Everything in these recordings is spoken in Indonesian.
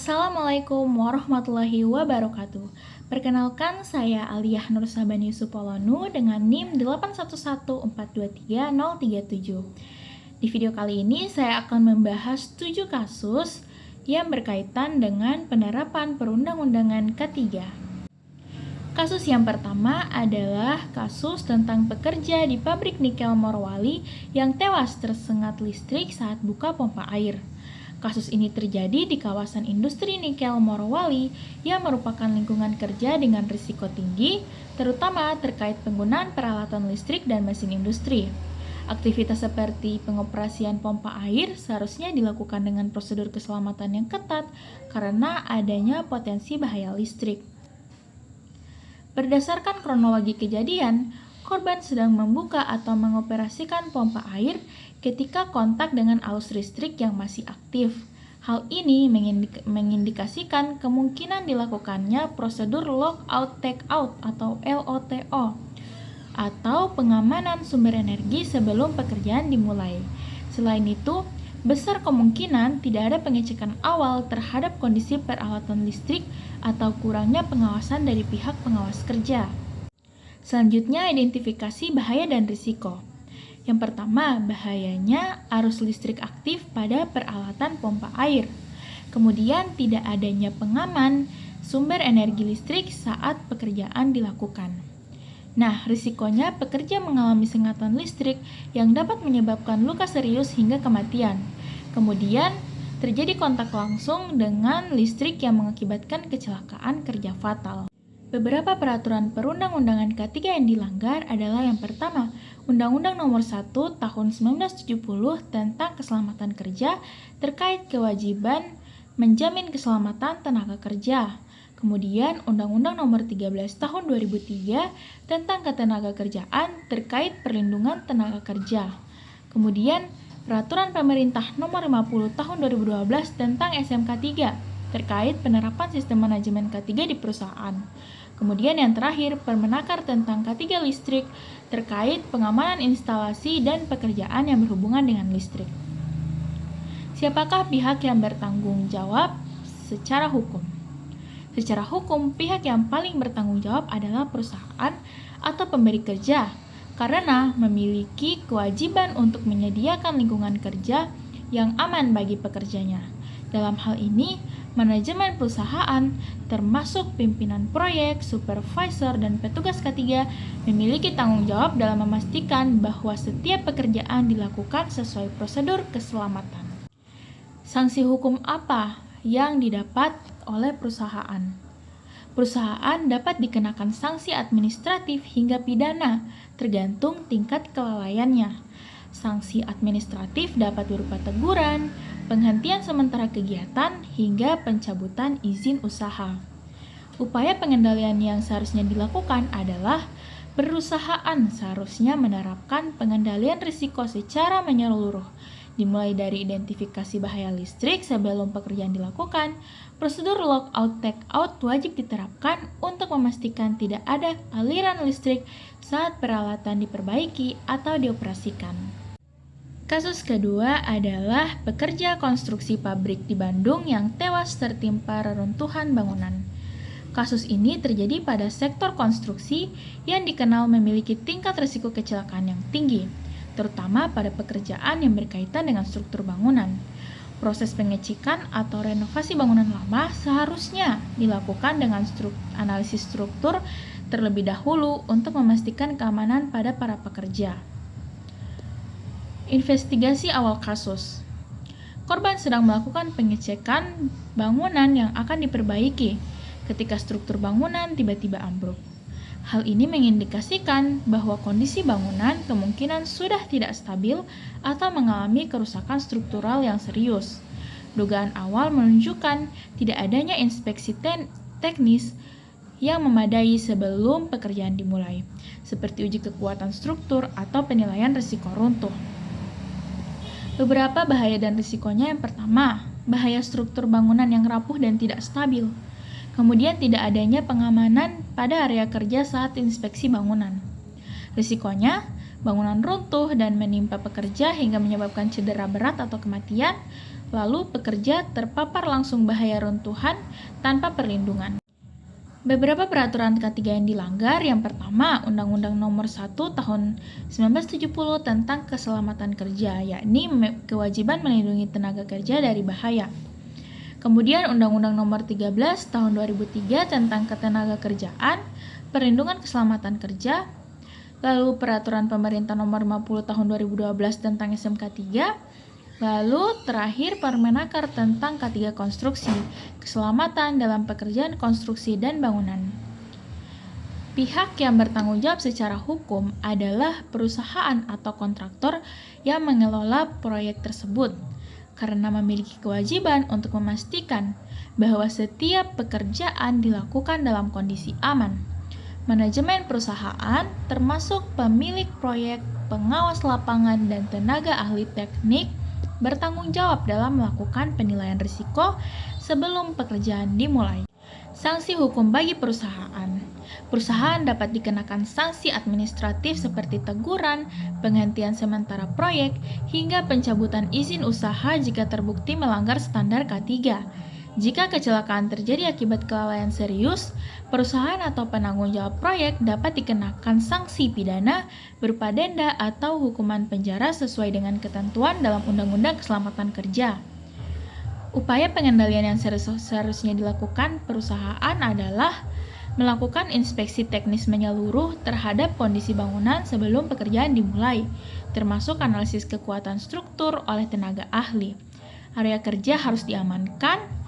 Assalamualaikum warahmatullahi wabarakatuh. Perkenalkan, saya Aliyah Nursabani Supolonu dengan NIM 811423037. Di video kali ini saya akan membahas 7 kasus yang berkaitan dengan penerapan perundang-undangan ketiga. Kasus yang pertama adalah kasus tentang pekerja di pabrik nikel Morowali yang tewas tersengat listrik saat buka pompa air. Kasus ini terjadi di kawasan industri nikel Morowali yang merupakan lingkungan kerja dengan risiko tinggi, terutama terkait penggunaan peralatan listrik dan mesin industri. Aktivitas seperti pengoperasian pompa air seharusnya dilakukan dengan prosedur keselamatan yang ketat karena adanya potensi bahaya listrik. Berdasarkan kronologi kejadian, korban sedang membuka atau mengoperasikan pompa air ketika kontak dengan arus listrik yang masih aktif. Hal ini mengindikasikan kemungkinan dilakukannya prosedur lockout takeout atau LOTO atau pengamanan sumber energi sebelum pekerjaan dimulai. Selain itu, besar kemungkinan tidak ada pengecekan awal terhadap kondisi peralatan listrik atau kurangnya pengawasan dari pihak pengawas kerja. Selanjutnya, identifikasi bahaya dan risiko. Yang pertama, bahayanya arus listrik aktif pada peralatan pompa air. Kemudian, tidak adanya pengaman sumber energi listrik saat pekerjaan dilakukan. Nah, risikonya pekerja mengalami sengatan listrik yang dapat menyebabkan luka serius hingga kematian. Kemudian, terjadi kontak langsung dengan listrik yang mengakibatkan kecelakaan kerja fatal. Beberapa peraturan perundang-undangan ketiga yang dilanggar adalah yang pertama, Undang-Undang Nomor 1 Tahun 1970 tentang Keselamatan Kerja terkait kewajiban menjamin keselamatan tenaga kerja. Kemudian Undang-Undang Nomor 13 Tahun 2003 tentang Ketenagakerjaan terkait perlindungan tenaga kerja. Kemudian Peraturan Pemerintah Nomor 50 Tahun 2012 tentang SMK 3 terkait penerapan sistem manajemen K3 di perusahaan. Kemudian yang terakhir, Permenaker tentang K3 listrik terkait pengamanan instalasi dan pekerjaan yang berhubungan dengan listrik. Siapakah pihak yang bertanggung jawab secara hukum? Secara hukum, pihak yang paling bertanggung jawab adalah perusahaan atau pemberi kerja, karena memiliki kewajiban untuk menyediakan lingkungan kerja yang aman bagi pekerjanya. Dalam hal ini, manajemen perusahaan, termasuk pimpinan proyek, supervisor, dan petugas K3 memiliki tanggung jawab dalam memastikan bahwa setiap pekerjaan dilakukan sesuai prosedur keselamatan. Sanksi hukum apa yang didapat oleh perusahaan? Perusahaan dapat dikenakan sanksi administratif hingga pidana, tergantung tingkat kelalaiannya. Sanksi administratif dapat berupa teguran, penghentian sementara kegiatan, hingga pencabutan izin usaha. Upaya pengendalian yang seharusnya dilakukan adalah perusahaan seharusnya menerapkan pengendalian risiko secara menyeluruh, dimulai dari identifikasi bahaya listrik sebelum pekerjaan dilakukan. Prosedur lockout takeout wajib diterapkan untuk memastikan tidak ada aliran listrik saat peralatan diperbaiki atau dioperasikan. Kasus kedua adalah pekerja konstruksi pabrik di Bandung yang tewas tertimpa reruntuhan bangunan. Kasus ini terjadi pada sektor konstruksi yang dikenal memiliki tingkat risiko kecelakaan yang tinggi, terutama pada pekerjaan yang berkaitan dengan struktur bangunan. Proses pengecikan atau renovasi bangunan lama seharusnya dilakukan dengan analisis struktur terlebih dahulu untuk memastikan keamanan pada para pekerja. Investigasi awal kasus. Korban sedang melakukan pengecekan bangunan yang akan diperbaiki ketika struktur bangunan tiba-tiba ambruk. Hal ini mengindikasikan bahwa kondisi bangunan kemungkinan sudah tidak stabil atau mengalami kerusakan struktural yang serius. Dugaan awal menunjukkan tidak adanya inspeksi teknis yang memadai sebelum pekerjaan dimulai, seperti uji kekuatan struktur atau penilaian risiko runtuh. Beberapa bahaya dan risikonya: yang pertama, bahaya struktur bangunan yang rapuh dan tidak stabil. Kemudian tidak adanya pengamanan pada area kerja saat inspeksi bangunan. Risikonya, bangunan runtuh dan menimpa pekerja hingga menyebabkan cedera berat atau kematian, lalu pekerja terpapar langsung bahaya runtuhan tanpa perlindungan. Beberapa peraturan K3 yang dilanggar, yang pertama Undang-Undang Nomor 1 Tahun 1970 tentang Keselamatan Kerja, yakni kewajiban melindungi tenaga kerja dari bahaya. Kemudian Undang-Undang Nomor 13 Tahun 2003 tentang Ketenagakerjaan, Perlindungan Keselamatan Kerja, lalu Peraturan Pemerintah Nomor 50 Tahun 2012 tentang SMK 3, lalu terakhir Permenaker tentang K3 Konstruksi, Keselamatan dalam Pekerjaan Konstruksi dan Bangunan. Pihak yang bertanggung jawab secara hukum adalah perusahaan atau kontraktor yang mengelola proyek tersebut, karena memiliki kewajiban untuk memastikan bahwa setiap pekerjaan dilakukan dalam kondisi aman. Manajemen perusahaan, termasuk pemilik proyek, pengawas lapangan, dan tenaga ahli teknik, bertanggung jawab dalam melakukan penilaian risiko sebelum pekerjaan dimulai. Sanksi hukum bagi perusahaan. Perusahaan dapat dikenakan sanksi administratif seperti teguran, penghentian sementara proyek, hingga pencabutan izin usaha jika terbukti melanggar standar K3. Jika kecelakaan terjadi akibat kelalaian serius, perusahaan atau penanggung jawab proyek dapat dikenakan sanksi pidana berupa denda atau hukuman penjara sesuai dengan ketentuan dalam Undang-Undang Keselamatan Kerja. Upaya pengendalian yang seharusnya dilakukan perusahaan adalah melakukan inspeksi teknis menyeluruh terhadap kondisi bangunan sebelum pekerjaan dimulai, termasuk analisis kekuatan struktur oleh tenaga ahli. Area kerja harus diamankan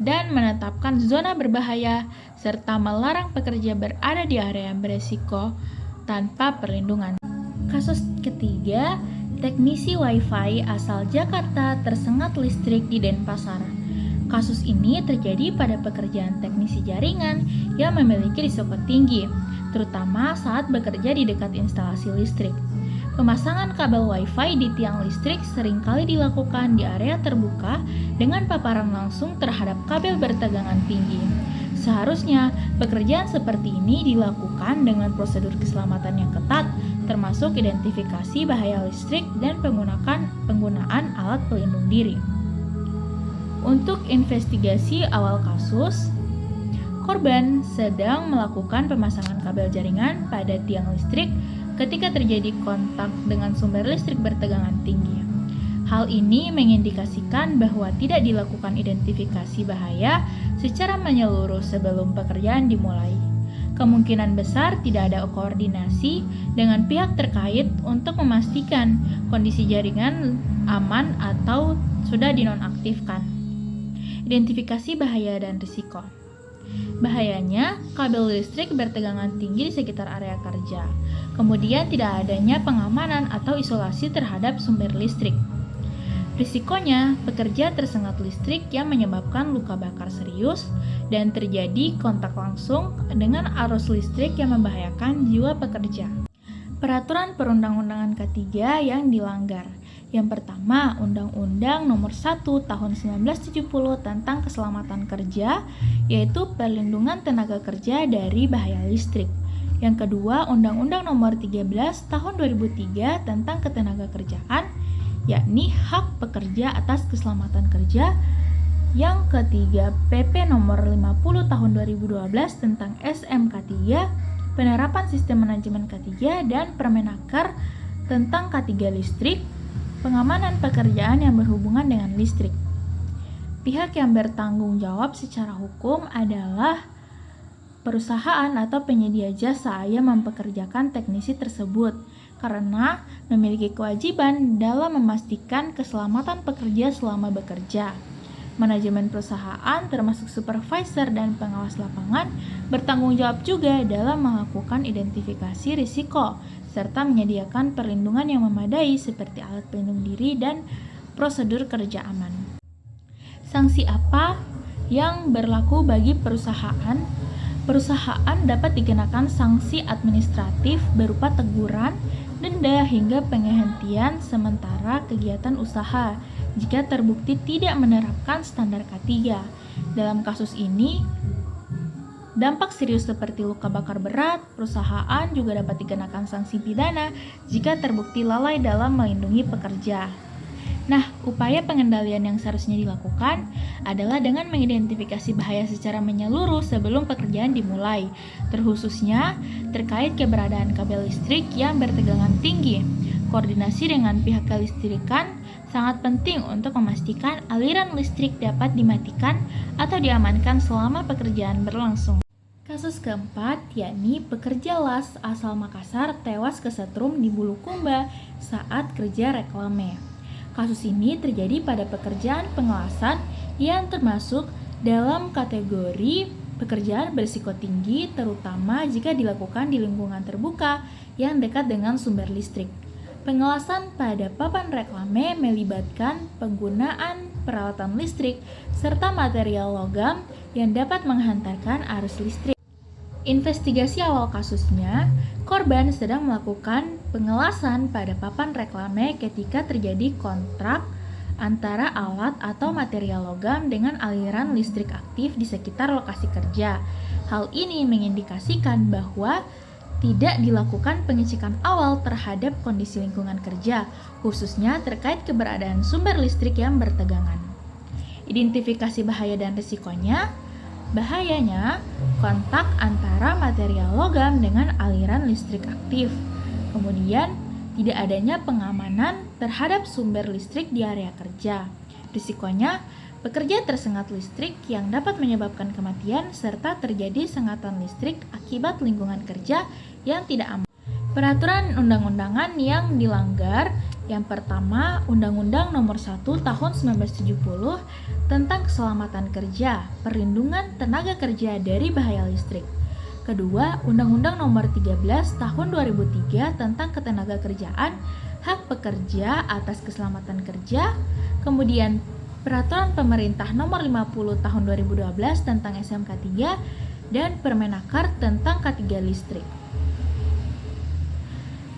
dan menetapkan zona berbahaya, serta melarang pekerja berada di area yang beresiko tanpa perlindungan. Kasus ketiga, teknisi Wi-Fi asal Jakarta tersengat listrik di Denpasar. Kasus ini terjadi pada pekerjaan teknisi jaringan yang memiliki risiko tinggi, terutama saat bekerja di dekat instalasi listrik. Pemasangan kabel Wi-Fi di tiang listrik seringkali dilakukan di area terbuka dengan paparan langsung terhadap kabel bertegangan tinggi. Seharusnya, pekerjaan seperti ini dilakukan dengan prosedur keselamatan yang ketat, termasuk identifikasi bahaya listrik dan penggunaan alat pelindung diri. Untuk investigasi awal kasus, korban sedang melakukan pemasangan kabel jaringan pada tiang listrik ketika terjadi kontak dengan sumber listrik bertegangan tinggi. Hal ini mengindikasikan bahwa tidak dilakukan identifikasi bahaya secara menyeluruh sebelum pekerjaan dimulai. Kemungkinan besar tidak ada koordinasi dengan pihak terkait untuk memastikan kondisi jaringan aman atau sudah dinonaktifkan. Identifikasi bahaya dan risiko. Bahayanya, kabel listrik bertegangan tinggi di sekitar area kerja. Kemudian tidak adanya pengamanan atau isolasi terhadap sumber listrik. Risikonya, pekerja tersengat listrik yang menyebabkan luka bakar serius dan terjadi kontak langsung dengan arus listrik yang membahayakan jiwa pekerja. Peraturan perundang-undangan K3 yang dilanggar. Yang pertama, Undang-Undang Nomor 1 Tahun 1970 tentang Keselamatan Kerja, yaitu perlindungan tenaga kerja dari bahaya listrik. Yang kedua, Undang-Undang Nomor 13 Tahun 2003 tentang Ketenagakerjaan, yakni hak pekerja atas keselamatan kerja. Yang ketiga, PP Nomor 50 Tahun 2012 tentang SMK 3, penerapan sistem manajemen K3, dan Permenaker tentang K3 listrik, pengamanan pekerjaan yang berhubungan dengan listrik. Pihak yang bertanggung jawab secara hukum adalah perusahaan atau penyedia jasa yang mempekerjakan teknisi tersebut karena memiliki kewajiban dalam memastikan keselamatan pekerja selama bekerja. Manajemen perusahaan termasuk supervisor dan pengawas lapangan bertanggung jawab juga dalam melakukan identifikasi risiko serta menyediakan perlindungan yang memadai seperti alat pelindung diri dan prosedur kerja aman. Sanksi apa yang berlaku bagi perusahaan? Perusahaan dapat dikenakan sanksi administratif berupa teguran, denda, hingga penghentian sementara kegiatan usaha jika terbukti tidak menerapkan standar K3. Dalam kasus ini, dampak serius seperti luka bakar berat, perusahaan juga dapat dikenakan sanksi pidana jika terbukti lalai dalam melindungi pekerja. Nah, upaya pengendalian yang seharusnya dilakukan adalah dengan mengidentifikasi bahaya secara menyeluruh sebelum pekerjaan dimulai, terkhususnya terkait keberadaan kabel listrik yang bertegangan tinggi. Koordinasi dengan pihak kelistrikan sangat penting untuk memastikan aliran listrik dapat dimatikan atau diamankan selama pekerjaan berlangsung. Kasus keempat, yakni pekerja las asal Makassar tewas kesetrum di Bulukumba saat kerja reklame. Kasus ini terjadi pada pekerjaan pengelasan yang termasuk dalam kategori pekerjaan berisiko tinggi, terutama jika dilakukan di lingkungan terbuka yang dekat dengan sumber listrik. Pengelasan pada papan reklame melibatkan penggunaan peralatan listrik serta material logam yang dapat menghantarkan arus listrik. Investigasi awal kasusnya, korban sedang melakukan pengelasan pada papan reklame ketika terjadi kontrak antara alat atau material logam dengan aliran listrik aktif di sekitar lokasi kerja. Hal ini mengindikasikan bahwa tidak dilakukan pengecekan awal terhadap kondisi lingkungan kerja, khususnya terkait keberadaan sumber listrik yang bertegangan. Identifikasi bahaya dan risikonya. Bahayanya, kontak antara material logam dengan aliran listrik aktif. Kemudian, tidak adanya pengamanan terhadap sumber listrik di area kerja. Risikonya, pekerja tersengat listrik yang dapat menyebabkan kematian serta terjadi sengatan listrik akibat lingkungan kerja yang tidak aman. Peraturan undang-undangan yang dilanggar. Yang pertama, Undang-Undang Nomor 1 Tahun 1970 tentang Keselamatan Kerja, Perlindungan Tenaga Kerja dari Bahaya Listrik. Kedua, Undang-Undang Nomor 13 Tahun 2003 tentang Ketenagakerjaan, Hak Pekerja atas Keselamatan Kerja. Kemudian, Peraturan Pemerintah Nomor 50 Tahun 2012 tentang SMK 3 dan Permenaker tentang K3 Listrik.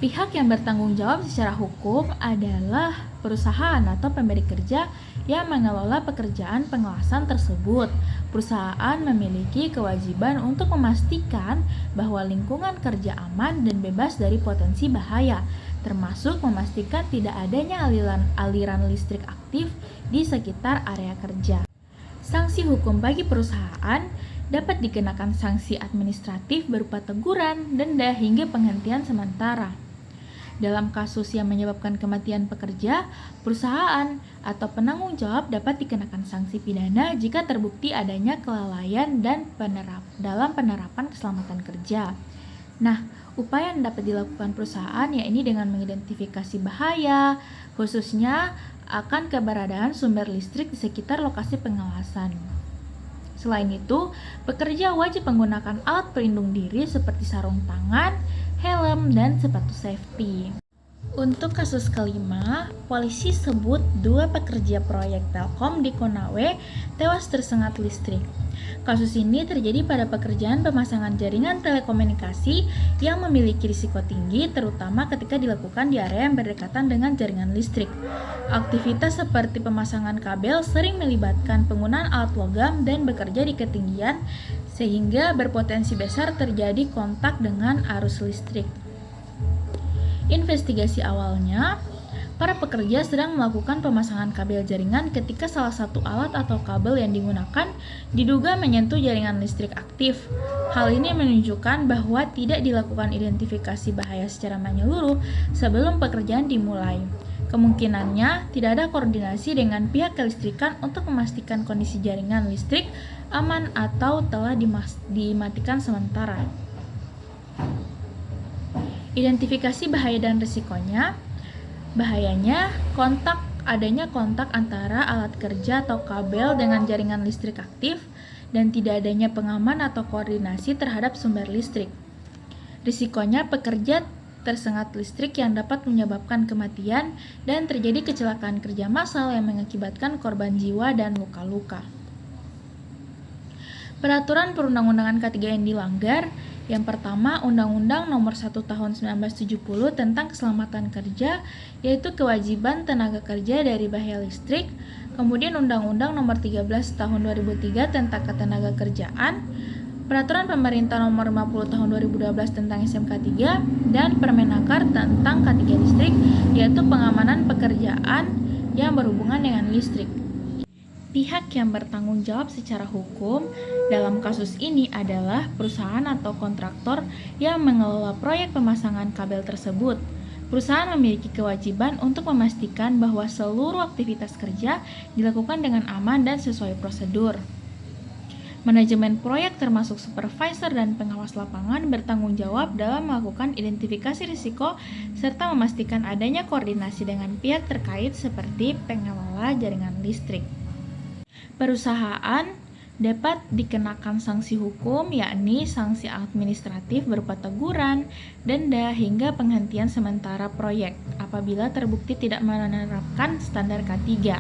Pihak yang bertanggung jawab secara hukum adalah perusahaan atau pemberi kerja yang mengelola pekerjaan pengelasan tersebut. Perusahaan memiliki kewajiban untuk memastikan bahwa lingkungan kerja aman dan bebas dari potensi bahaya, termasuk memastikan tidak adanya aliran listrik aktif di sekitar area kerja. Sanksi hukum bagi perusahaan dapat dikenakan sanksi administratif berupa teguran, denda, hingga penghentian sementara. Dalam kasus yang menyebabkan kematian pekerja, perusahaan atau penanggung jawab dapat dikenakan sanksi pidana jika terbukti adanya kelalaian dan dalam penerapan keselamatan kerja. Nah, upaya yang dapat dilakukan perusahaan yakni dengan mengidentifikasi bahaya, khususnya akan keberadaan sumber listrik di sekitar lokasi pengelasan. Selain itu, pekerja wajib menggunakan alat pelindung diri seperti sarung tangan, helm, dan sepatu safety. Untuk kasus kelima, polisi sebut 2 pekerja proyek Telkom di Konawe tewas tersengat listrik. Kasus ini terjadi pada pekerjaan pemasangan jaringan telekomunikasi yang memiliki risiko tinggi, terutama ketika dilakukan di area yang berdekatan dengan jaringan listrik. Aktivitas seperti pemasangan kabel sering melibatkan penggunaan alat logam dan bekerja di ketinggian, sehingga berpotensi besar terjadi kontak dengan arus listrik. Investigasi awalnya, para pekerja sedang melakukan pemasangan kabel jaringan ketika salah satu alat atau kabel yang digunakan diduga menyentuh jaringan listrik aktif. Hal ini menunjukkan bahwa tidak dilakukan identifikasi bahaya secara menyeluruh sebelum pekerjaan dimulai. Kemungkinannya tidak ada koordinasi dengan pihak kelistrikan untuk memastikan kondisi jaringan listrik aman atau telah dimatikan sementara. Identifikasi bahaya dan risikonya. Bahayanya, adanya kontak antara alat kerja atau kabel dengan jaringan listrik aktif dan tidak adanya pengaman atau koordinasi terhadap sumber listrik. Risikonya, pekerja tersengat listrik yang dapat menyebabkan kematian dan terjadi kecelakaan kerja massal yang mengakibatkan korban jiwa dan luka-luka. Peraturan perundang-undangan K3 yang dilanggar. Yang pertama, Undang-Undang Nomor 1 Tahun 1970 tentang Keselamatan Kerja, yaitu kewajiban tenaga kerja dari bahaya listrik. Kemudian Undang-Undang Nomor 13 Tahun 2003 tentang Ketenagakerjaan, Peraturan Pemerintah Nomor 50 Tahun 2012 tentang SMK 3, dan Permenaker tentang K3 Listrik, yaitu pengamanan pekerjaan yang berhubungan dengan listrik. Pihak yang bertanggung jawab secara hukum dalam kasus ini adalah perusahaan atau kontraktor yang mengelola proyek pemasangan kabel tersebut. Perusahaan memiliki kewajiban untuk memastikan bahwa seluruh aktivitas kerja dilakukan dengan aman dan sesuai prosedur. Manajemen proyek termasuk supervisor dan pengawas lapangan bertanggung jawab dalam melakukan identifikasi risiko serta memastikan adanya koordinasi dengan pihak terkait seperti pengelola jaringan listrik. Perusahaan dapat dikenakan sanksi hukum, yakni sanksi administratif berupa teguran, denda, hingga penghentian sementara proyek apabila terbukti tidak menerapkan standar K3.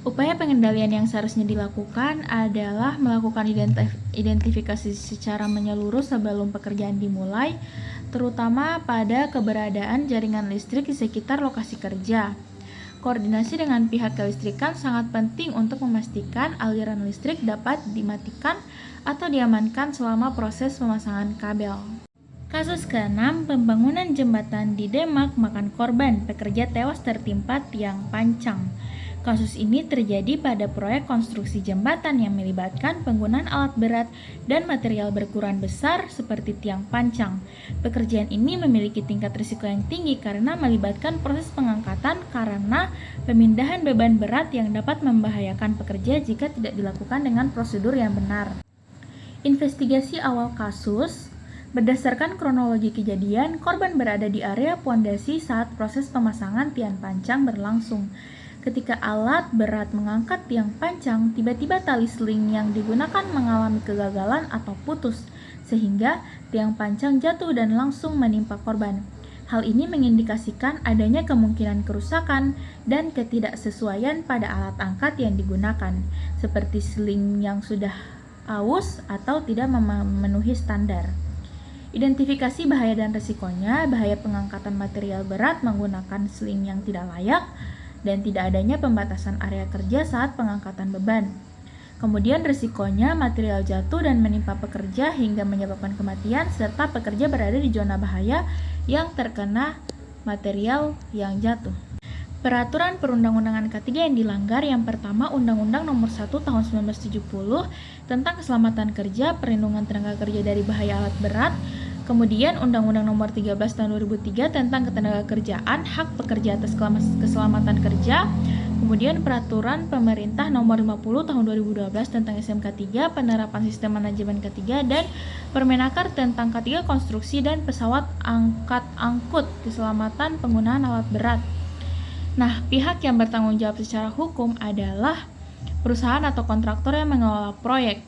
Upaya pengendalian yang seharusnya dilakukan adalah melakukan identifikasi secara menyeluruh sebelum pekerjaan dimulai, terutama pada keberadaan jaringan listrik di sekitar lokasi kerja. Koordinasi dengan pihak kelistrikan sangat penting untuk memastikan aliran listrik dapat dimatikan atau diamankan selama proses pemasangan kabel. Kasus ke-6, pembangunan jembatan di Demak makan korban, pekerja tewas tertimpa tiang pancang. Kasus ini terjadi pada proyek konstruksi jembatan yang melibatkan penggunaan alat berat dan material berukuran besar seperti tiang pancang. Pekerjaan ini memiliki tingkat risiko yang tinggi karena melibatkan proses pengangkatan karena pemindahan beban berat yang dapat membahayakan pekerja jika tidak dilakukan dengan prosedur yang benar. Investigasi awal kasus. Berdasarkan kronologi kejadian, korban berada di area pondasi saat proses pemasangan tiang pancang berlangsung. Ketika alat berat mengangkat tiang pancang, tiba-tiba tali seling yang digunakan mengalami kegagalan atau putus, sehingga tiang pancang jatuh dan langsung menimpa korban. Hal ini mengindikasikan adanya kemungkinan kerusakan dan ketidaksesuaian pada alat angkat yang digunakan, seperti seling yang sudah aus atau tidak memenuhi standar. Identifikasi bahaya dan risikonya, bahaya pengangkatan material berat menggunakan seling yang tidak layak, dan tidak adanya pembatasan area kerja saat pengangkatan beban. Kemudian risikonya material jatuh dan menimpa pekerja hingga menyebabkan kematian, serta pekerja berada di zona bahaya yang terkena material yang jatuh. Peraturan perundang-undangan K3 yang dilanggar yang pertama Undang-Undang Nomor 1 Tahun 1970 tentang Keselamatan Kerja, Perlindungan Tenaga Kerja dari Bahaya Alat Berat. Kemudian Undang-Undang Nomor 13 Tahun 2003 tentang Ketenagakerjaan, Hak Pekerja atas Keselamatan Kerja. Kemudian Peraturan Pemerintah Nomor 50 Tahun 2012 tentang SMK 3, Penerapan Sistem Manajemen K3, dan Permenaker tentang K3 Konstruksi dan Pesawat Angkut Keselamatan Penggunaan Alat Berat. Nah, pihak yang bertanggung jawab secara hukum adalah perusahaan atau kontraktor yang mengelola proyek.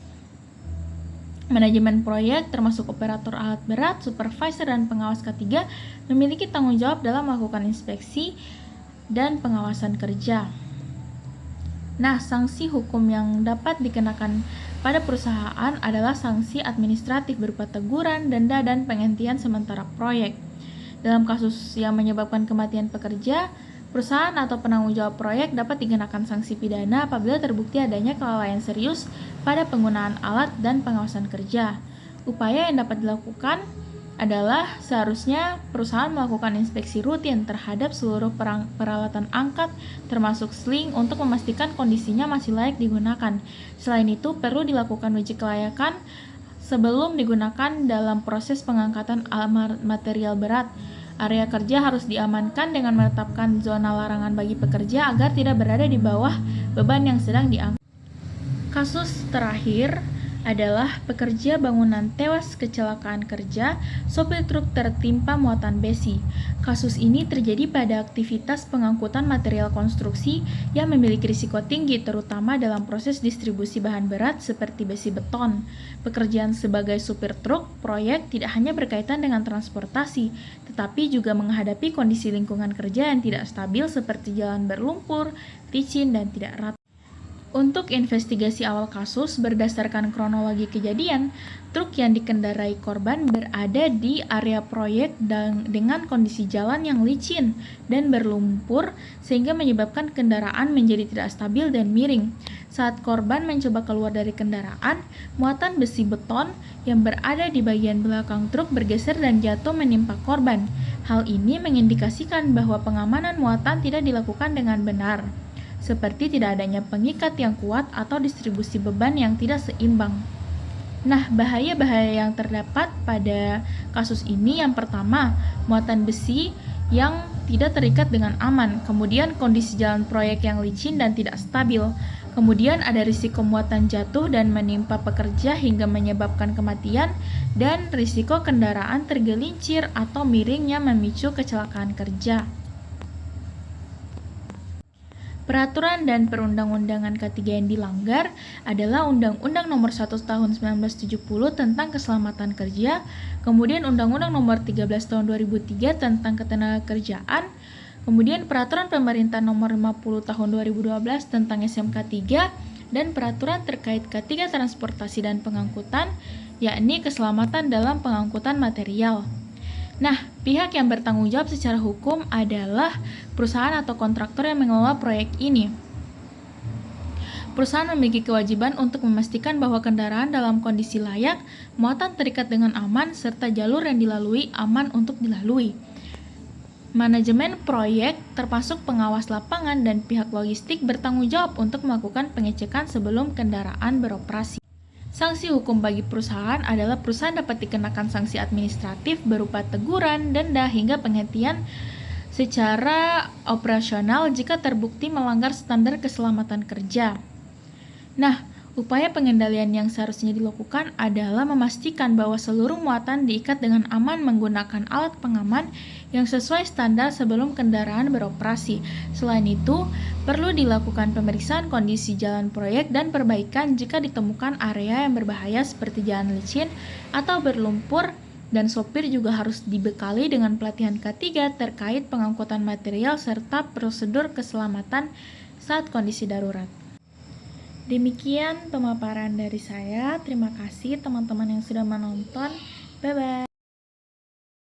Manajemen proyek termasuk operator alat berat, supervisor, dan pengawas K3 memiliki tanggung jawab dalam melakukan inspeksi dan pengawasan kerja. Nah, sanksi hukum yang dapat dikenakan pada perusahaan adalah sanksi administratif berupa teguran, denda, dan penghentian sementara proyek. Dalam kasus yang menyebabkan kematian pekerja, perusahaan atau penanggung jawab proyek dapat dikenakan sanksi pidana apabila terbukti adanya kelalaian serius pada penggunaan alat dan pengawasan kerja. Upaya yang dapat dilakukan adalah seharusnya perusahaan melakukan inspeksi rutin terhadap seluruh peralatan angkat termasuk sling untuk memastikan kondisinya masih layak digunakan. Selain itu, perlu dilakukan uji kelayakan sebelum digunakan dalam proses pengangkatan material berat. Area kerja harus diamankan dengan menetapkan zona larangan bagi pekerja agar tidak berada di bawah beban yang sedang diangkat. Kasus terakhir adalah pekerja bangunan tewas kecelakaan kerja, sopir truk tertimpa muatan besi. Kasus ini terjadi pada aktivitas pengangkutan material konstruksi yang memiliki risiko tinggi, terutama dalam proses distribusi bahan berat seperti besi beton. Pekerjaan sebagai supir truk proyek tidak hanya berkaitan dengan transportasi, tetapi juga menghadapi kondisi lingkungan kerja yang tidak stabil seperti jalan berlumpur, licin, dan tidak rata. Untuk investigasi awal kasus, berdasarkan kronologi kejadian, truk yang dikendarai korban berada di area proyek dengan kondisi jalan yang licin dan berlumpur sehingga menyebabkan kendaraan menjadi tidak stabil dan miring. Saat korban mencoba keluar dari kendaraan, muatan besi beton yang berada di bagian belakang truk bergeser dan jatuh menimpa korban. Hal ini mengindikasikan bahwa pengamanan muatan tidak dilakukan dengan benar, seperti tidak adanya pengikat yang kuat atau distribusi beban yang tidak seimbang. Nah, bahaya-bahaya yang terdapat pada kasus ini yang pertama, muatan besi yang tidak terikat dengan aman, kemudian kondisi jalan proyek yang licin dan tidak stabil, kemudian ada risiko muatan jatuh dan menimpa pekerja hingga menyebabkan kematian, dan risiko kendaraan tergelincir atau miring yang memicu kecelakaan kerja. Peraturan dan perundang-undangan ketiga yang dilanggar adalah Undang-Undang Nomor 1 Tahun 1970 tentang Keselamatan Kerja, kemudian Undang-Undang Nomor 13 Tahun 2003 tentang Ketenagakerjaan, kemudian Peraturan Pemerintah Nomor 50 Tahun 2012 tentang SMK 3, dan peraturan terkait K3 Transportasi dan Pengangkutan, yakni keselamatan dalam pengangkutan material. Nah, pihak yang bertanggung jawab secara hukum adalah perusahaan atau kontraktor yang mengelola proyek ini. Perusahaan memiliki kewajiban untuk memastikan bahwa kendaraan dalam kondisi layak, muatan terikat dengan aman, serta jalur yang dilalui aman untuk dilalui. Manajemen proyek, termasuk pengawas lapangan dan pihak logistik, bertanggung jawab untuk melakukan pengecekan sebelum kendaraan beroperasi. Sanksi hukum bagi perusahaan adalah perusahaan dapat dikenakan sanksi administratif berupa teguran, denda, hingga penghentian secara operasional jika terbukti melanggar standar keselamatan kerja. Nah, upaya pengendalian yang seharusnya dilakukan adalah memastikan bahwa seluruh muatan diikat dengan aman menggunakan alat pengaman yang sesuai standar sebelum kendaraan beroperasi. Selain itu, perlu dilakukan pemeriksaan kondisi jalan proyek dan perbaikan jika ditemukan area yang berbahaya seperti jalan licin atau berlumpur, dan sopir juga harus dibekali dengan pelatihan K3 terkait pengangkutan material serta prosedur keselamatan saat kondisi darurat. Demikian pemaparan dari saya. Terima kasih teman-teman yang sudah menonton. Bye-bye.